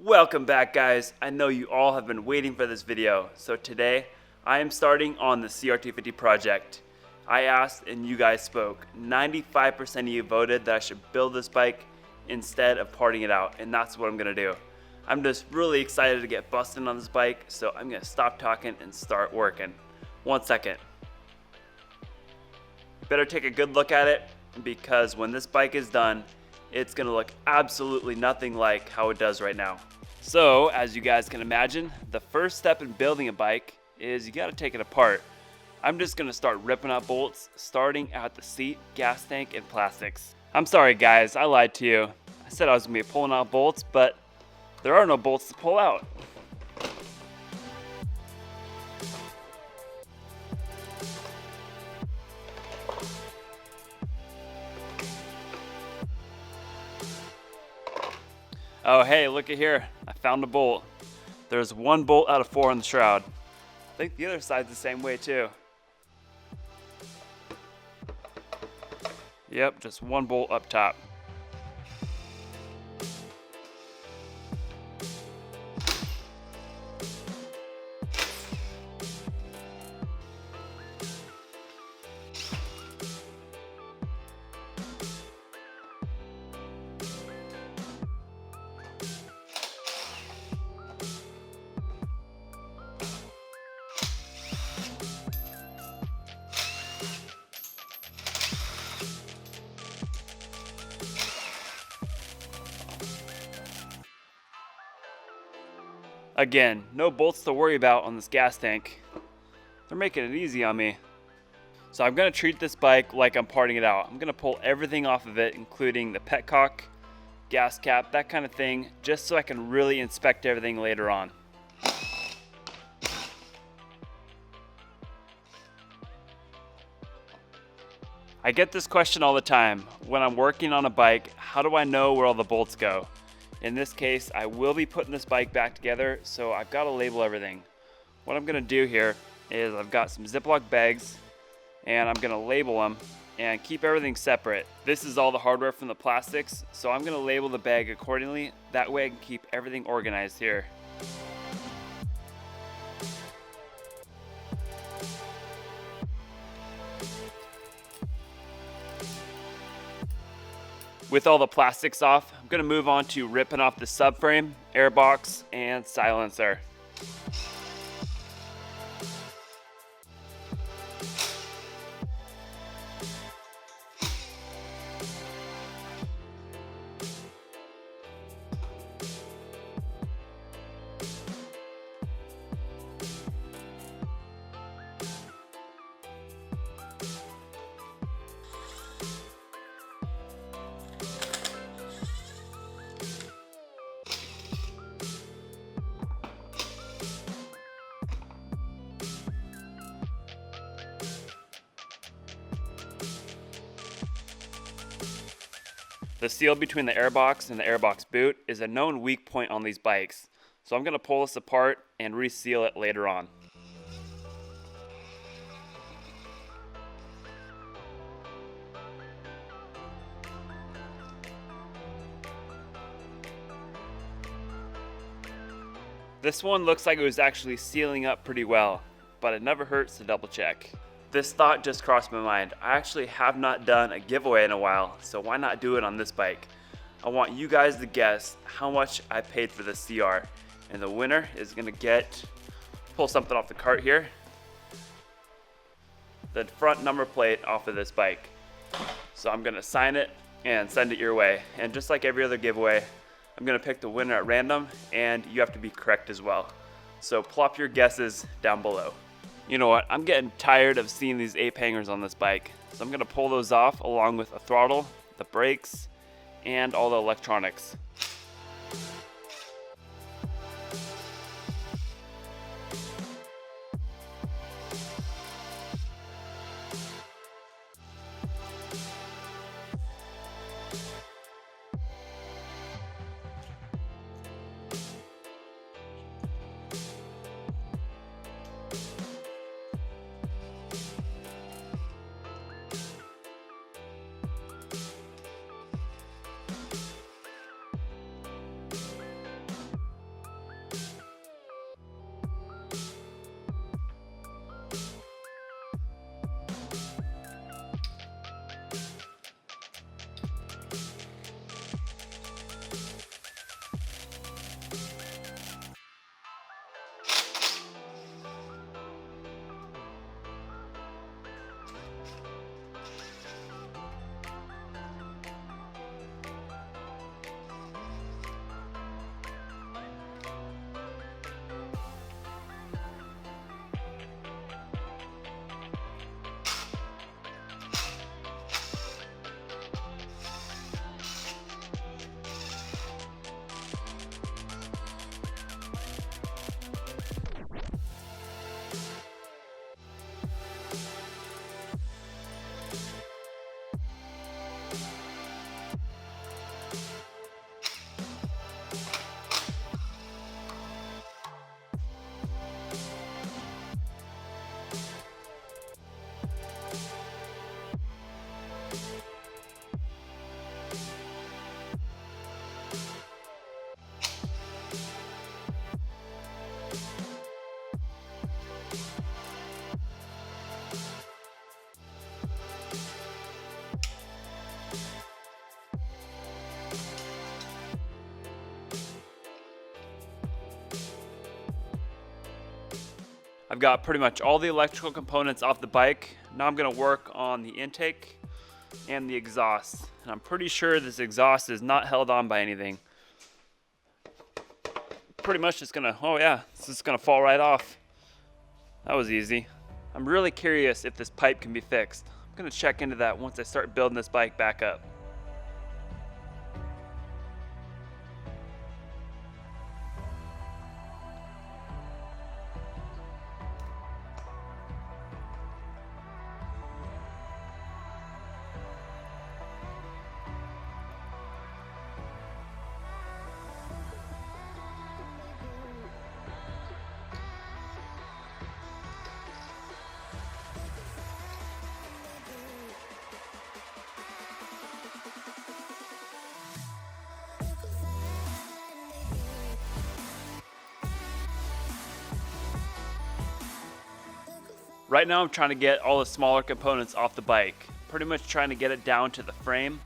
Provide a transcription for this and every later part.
Welcome back, guys. I know you all have been waiting for this video. So today I am starting on the CR250 project. I asked and you guys spoke. 95% of you voted that I should build this bike instead of parting it out, and that's what I'm gonna do. I'm just really excited to get busting on this bike, so I'm gonna stop talking and start working. 1 second. You better take a good look at it, because when this bike is done, it's gonna look absolutely nothing like how it does right now. So, as you guys can imagine, the first step in building a bike is you gotta take it apart. I'm just gonna start ripping out bolts, starting at the seat, gas tank, and plastics. I'm sorry guys, I lied to you. I said I was gonna be pulling out bolts, but there are no bolts to pull out. Oh hey, look at here. I found a bolt. There's 1 bolt out of 4 on the shroud. I think the other side's the same way too. Yep, just 1 bolt up top. Again, no bolts to worry about on this gas tank. They're making it easy on me. So I'm gonna treat this bike like I'm parting it out. I'm gonna pull everything off of it, including the petcock, gas cap, that kind of thing, just so I can really inspect everything later on. I get this question all the time. When I'm working on a bike, how do I know where all the bolts go? In this case, I will be putting this bike back together, so I've got to label everything. What I'm gonna do here is I've got some Ziploc bags, and I'm gonna label them and keep everything separate. This is all the hardware from the plastics, so I'm gonna label the bag accordingly. That way I can keep everything organized here. With all the plastics off, I'm gonna move on to ripping off the subframe, airbox, and silencer. The seal between the airbox and the airbox boot is a known weak point on these bikes, so I'm going to pull this apart and reseal it later on. This one looks like it was actually sealing up pretty well, but it never hurts to double check. This thought just crossed my mind. I actually have not done a giveaway in a while, so why not do it on this bike? I want you guys to guess how much I paid for this CR, and the winner is gonna pull something off the cart here, the front number plate off of this bike. So I'm gonna sign it and send it your way. And just like every other giveaway, I'm gonna pick the winner at random, and you have to be correct as well. So plop your guesses down below. You know what, I'm getting tired of seeing these ape hangers on this bike, so I'm gonna pull those off along with the throttle, the brakes, and all the electronics. I've got pretty much all the electrical components off the bike. Now I'm gonna work on the intake and the exhaust. And I'm pretty sure this exhaust is not held on by anything. Pretty much just gonna, oh yeah, it's just gonna fall right off. That was easy. I'm really curious if this pipe can be fixed. I'm gonna check into that once I start building this bike back up. Right now I'm trying to get all the smaller components off the bike. Pretty much trying to get it down to the frame,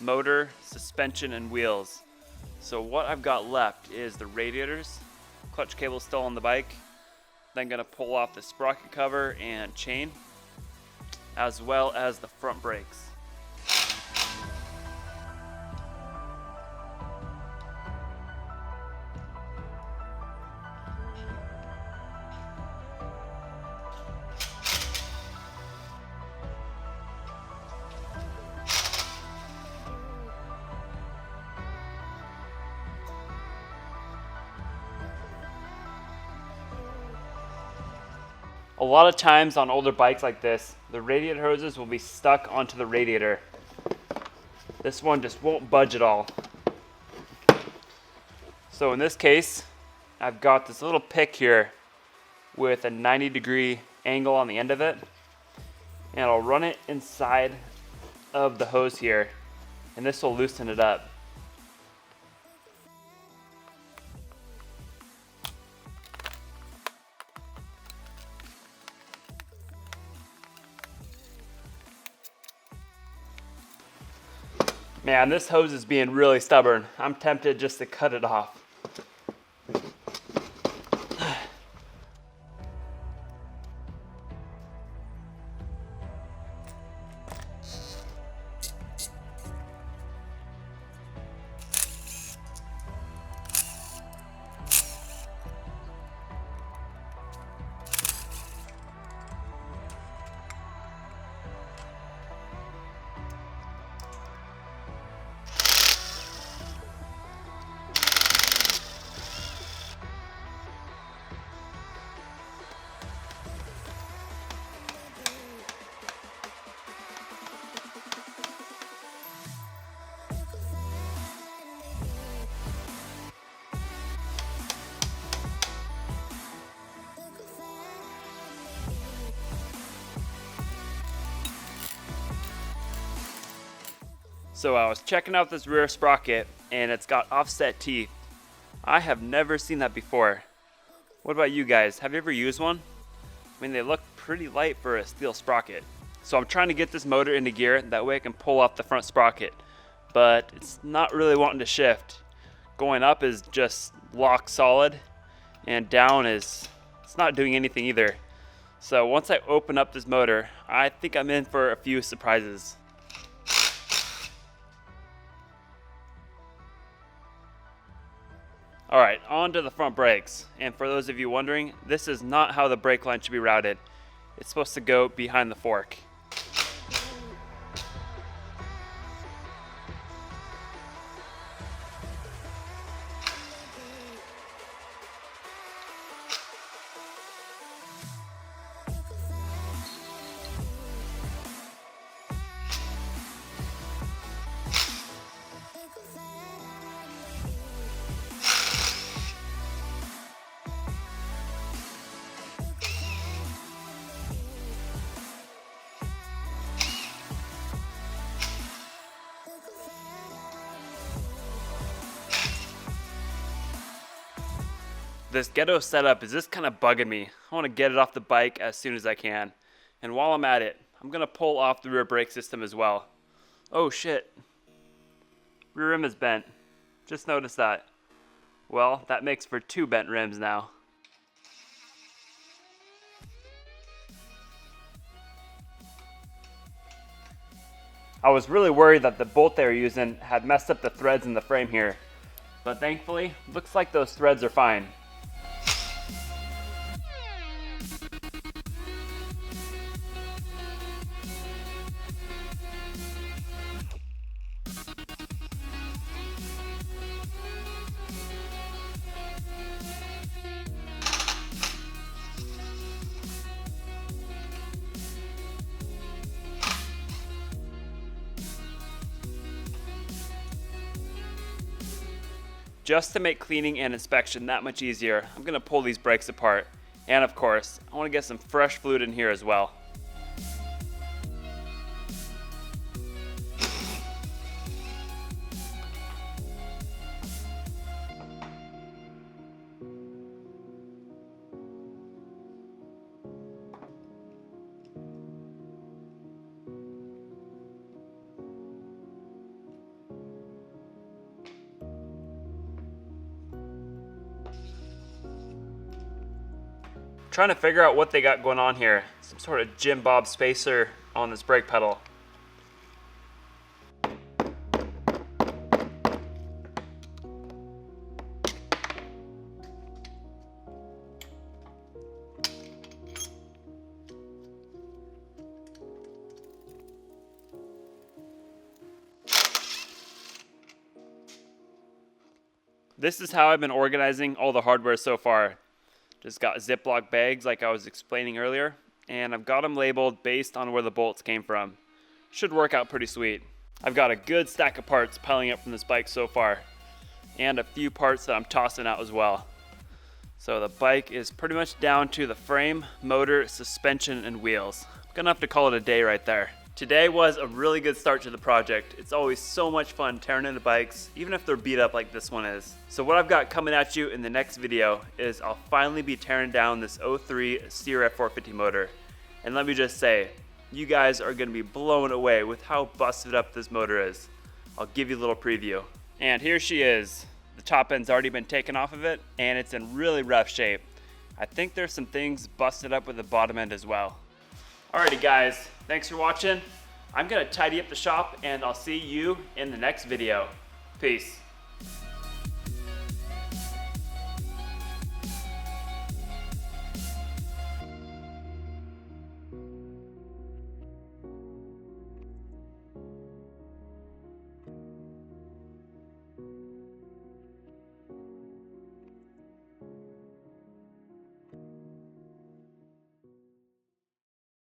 motor, suspension, and wheels. So what I've got left is the radiators, clutch cable still on the bike, then gonna pull off the sprocket cover and chain, as well as the front brakes. A lot of times on older bikes like this, the radiator hoses will be stuck onto the radiator. This one just won't budge at all. So in this case, I've got this little pick here with a 90-degree angle on the end of it, and I'll run it inside of the hose here, and this will loosen it up. Man, this hose is being really stubborn. I'm tempted just to cut it off. So I was checking out this rear sprocket and it's got offset teeth. I have never seen that before. What about you guys? Have you ever used one? I mean, they look pretty light for a steel sprocket. So I'm trying to get this motor into gear, that way I can pull off the front sprocket. But it's not really wanting to shift. Going up is just lock solid, and down is, it's not doing anything either. So once I open up this motor, I think I'm in for a few surprises. All right, on to the front brakes. And for those of you wondering, this is not how the brake line should be routed. It's supposed to go behind the fork. This ghetto setup is just kind of bugging me. I want to get it off the bike as soon as I can. And while I'm at it, I'm going to pull off the rear brake system as well. Oh shit. Rear rim is bent. Just noticed that. Well, that makes for 2 bent rims now. I was really worried that the bolt they were using had messed up the threads in the frame here, but thankfully, looks like those threads are fine. Just to make cleaning and inspection that much easier, I'm gonna pull these brakes apart. And of course, I wanna get some fresh fluid in here as well. Trying to figure out what they got going on here. Some sort of Jim Bob spacer on this brake pedal. This is how I've been organizing all the hardware so far. Just got Ziploc bags like I was explaining earlier, and I've got them labeled based on where the bolts came from. Should work out pretty sweet. I've got a good stack of parts piling up from this bike so far, and a few parts that I'm tossing out as well. So the bike is pretty much down to the frame, motor, suspension, and wheels. I'm gonna have to call it a day right there. Today was a really good start to the project. It's always so much fun tearing into bikes, even if they're beat up like this one is. So what I've got coming at you in the next video is I'll finally be tearing down this 03 CR250 motor. And let me just say, you guys are gonna be blown away with how busted up this motor is. I'll give you a little preview. And here she is. The top end's already been taken off of it, and it's in really rough shape. I think there's some things busted up with the bottom end as well. Alrighty guys, thanks for watching. I'm gonna tidy up the shop and I'll see you in the next video. Peace.